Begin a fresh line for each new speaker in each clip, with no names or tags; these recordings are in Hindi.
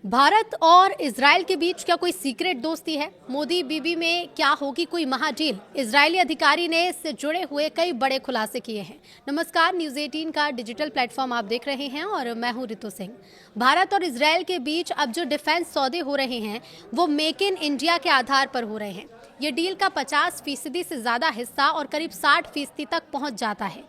भारत और इजराइल के बीच क्या कोई सीक्रेट दोस्ती है? मोदी बीबी में क्या होगी कोई महाडील? इजरायली अधिकारी ने इससे जुड़े हुए कई बड़े खुलासे किए हैं। नमस्कार, न्यूज 18 का डिजिटल प्लेटफॉर्म आप देख रहे हैं और मैं हूं रितु सिंह। भारत और इजराइल के बीच अब जो डिफेंस सौदे हो रहे हैं वो मेक इन इंडिया के आधार पर हो रहे हैं। ये डील का 50% से ज्यादा हिस्सा और करीब 60% तक पहुंच जाता है।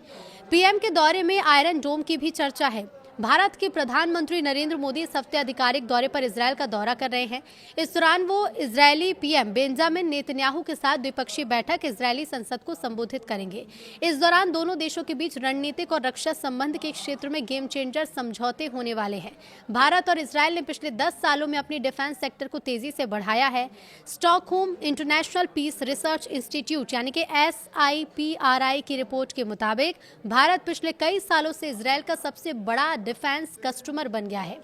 पीएम के दौरे में आयरन डोम की भी चर्चा है। भारत के प्रधानमंत्री नरेंद्र मोदी इस हफ्ते आधिकारिक दौरे पर इजरायल का दौरा कर रहे हैं। इस दौरान वो इजरायली पीएम बेंजामिन नेतन्याहू के साथ द्विपक्षीय बैठक इजरायली संसद को संबोधित करेंगे। इस दौरान दोनों देशों के बीच रणनीतिक और रक्षा संबंध के क्षेत्र में गेम चेंजर समझौते होने वाले हैं। भारत और इजरायल ने पिछले 10 सालों में अपनी डिफेंस सेक्टर को तेजी से बढ़ाया है। Stockholm International Peace Research Institute यानी कि SIPRI की रिपोर्ट के मुताबिक भारत पिछले कई सालों से इजरायल का सबसे बड़ा डिफेंस कस्टमर बन गया है।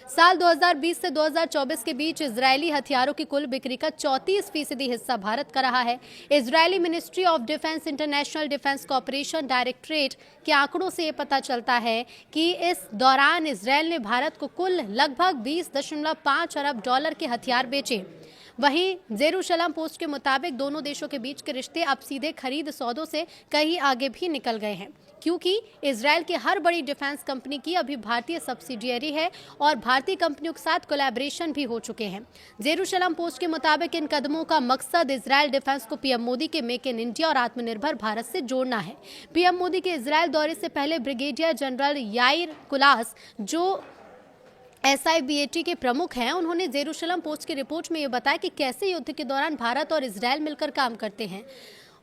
साल 2020 से 2024 के बीच इजरायली हथियारों की कुल बिक्री का 34% हिस्सा भारत का रहा है। Israeli ministry of defence international defence corporation directorate के आंकड़ों से ये पता चलता है कि इस दौरान इजरायल ने भारत को कुल लगभग 20.5 अरब डॉलर के हथियार बेचे। वहीं जेरूशलम पोस्ट के मुताबिक दोनों देशों के बीच के रिश्ते अब सीधे खरीद सौदों से कहीं आगे भी निकल गए हैं, क्योंकि इजरायल की हर बड़ी डिफेंस कंपनी की अभी भारतीय सब्सिडियरी है और भारतीय कंपनियों के साथ कोलैबोरेशन भी हो चुके हैं। जेरूशलम पोस्ट के मुताबिक इन कदमों का मकसद इजरायल डिफेंस को पीएम मोदी के मेक इन इंडिया और आत्मनिर्भर भारत से जोड़ना है। पीएम मोदी के इजरायल दौरे से पहले ब्रिगेडियर जनरल याइर कुलास, जो SIBAT के प्रमुख हैं, उन्होंने जेरूशलम पोस्ट की रिपोर्ट में ये बताया कि कैसे युद्ध के दौरान भारत और इजरायल मिलकर काम करते हैं।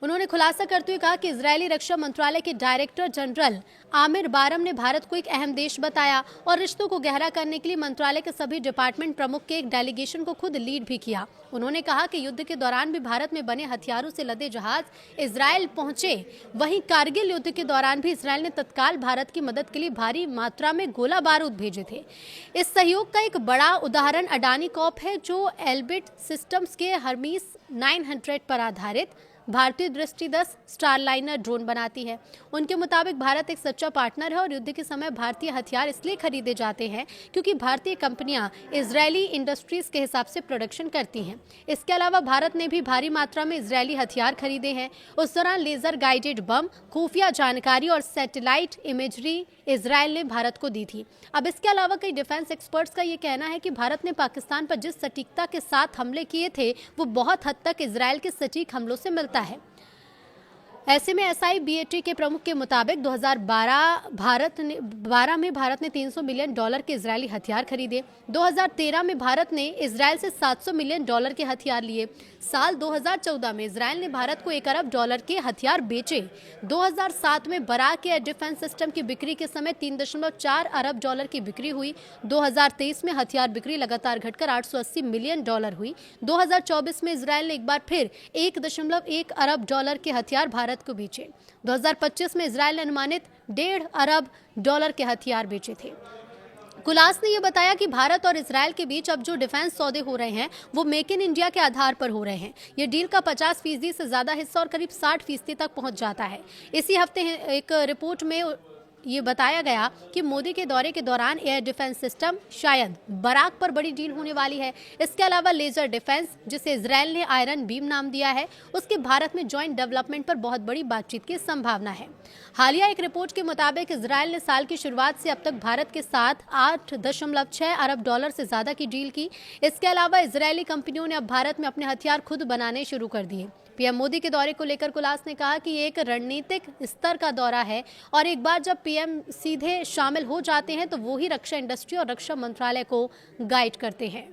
उन्होंने खुलासा करते हुए कहा कि इजरायली रक्षा मंत्रालय के डायरेक्टर जनरल आमिर बारम ने भारत को एक अहम देश बताया और रिश्तों को गहरा करने के लिए मंत्रालय के सभी डिपार्टमेंट प्रमुख के एक डेलीगेशन को खुद लीड भी किया। उन्होंने कहा कि युद्ध के दौरान भी भारत में बने हथियारों से लदे जहाज इजरायल पहुंचे। वहीं कारगिल युद्ध के दौरान भी इजरायल ने तत्काल भारत की मदद के लिए भारी मात्रा में गोला बारूद भेजे थे। इस सहयोग का एक बड़ा उदाहरण अडानी कॉर्प है, जो एल्बिट सिस्टम्स के हर्मीस 900 पर आधारित भारतीय दृष्टि 10 स्टारलाइनर ड्रोन बनाती है। उनके मुताबिक भारत एक सच्चा पार्टनर है और युद्ध के समय भारतीय हथियार इसलिए खरीदे जाते हैं क्योंकि भारतीय कंपनियां इजरायली इंडस्ट्रीज के हिसाब से प्रोडक्शन करती हैं। इसके अलावा भारत ने भी भारी मात्रा में इजरायली हथियार खरीदे हैं। उस दौरान लेजर गाइडेड बम, खुफिया जानकारी और सैटेलाइट इमेजरी इजरायल ने भारत को दी थी। अब इसके अलावा कई डिफेंस एक्सपर्ट्स का ये कहना है कि भारत ने पाकिस्तान पर जिस सटीकता के साथ हमले किए थे वो बहुत हद तक इजरायल के सटीक हमलों से मिलता है। ऐसे में SIBAT के प्रमुख के मुताबिक 2012 में भारत ने $300 मिलियन के इजरायली हथियार खरीदे। 2013 में भारत ने इजरायल से $700 मिलियन के हथियार लिए। साल 2014 में इजरायल ने भारत को $1 अरब के हथियार बेचे। 2007 में बराक एयर डिफेंस सिस्टम की बिक्री के समय $3.4 अरब की बिक्री हुई। 2023 में हथियार बिक्री लगातार घटकर $880 मिलियन हुई। 2024 में इजरायल ने एक बार फिर $1.1 अरब के हथियार भारत को बेचे। 2025 में इजरायल ने अनुमानित $1.5 अरब के हथियार बेचे थे। कुलास ने यह बताया कि भारत और इजरायल के बीच अब जो डिफेंस सौदे हो रहे हैं वो मेक इन इंडिया के आधार पर हो रहे हैं। ये डील का 50% से ज्यादा हिस्सा और करीब 60% तक पहुंच जाता है। इसी हफ्ते एक रिपोर्ट में ये बताया गया कि मोदी के दौरे के दौरान एयर डिफेंस सिस्टम शायद बराक पर बड़ी डील होने वाली है। इसके अलावा लेजर डिफेंस, जिसे इजरायल ने आयरन बीम नाम दिया है, उसके भारत में जॉइंट डेवलपमेंट पर बहुत बड़ी बातचीत की संभावना है। हालिया एक रिपोर्ट के मुताबिक इजरायल ने साल की शुरुआत से अब तक भारत के साथ $8.6 अरब से ज्यादा की डील की। इसके अलावा इजरायली कंपनियों ने अब भारत में अपने हथियार खुद बनाने शुरू कर दिए। पीएम मोदी के दौरे को लेकर कुलास ने कहा कि ये एक रणनीतिक स्तर का दौरा है और एक बार जब पीएम सीधे शामिल हो जाते हैं तो वो ही रक्षा इंडस्ट्री और रक्षा मंत्रालय को गाइड करते हैं।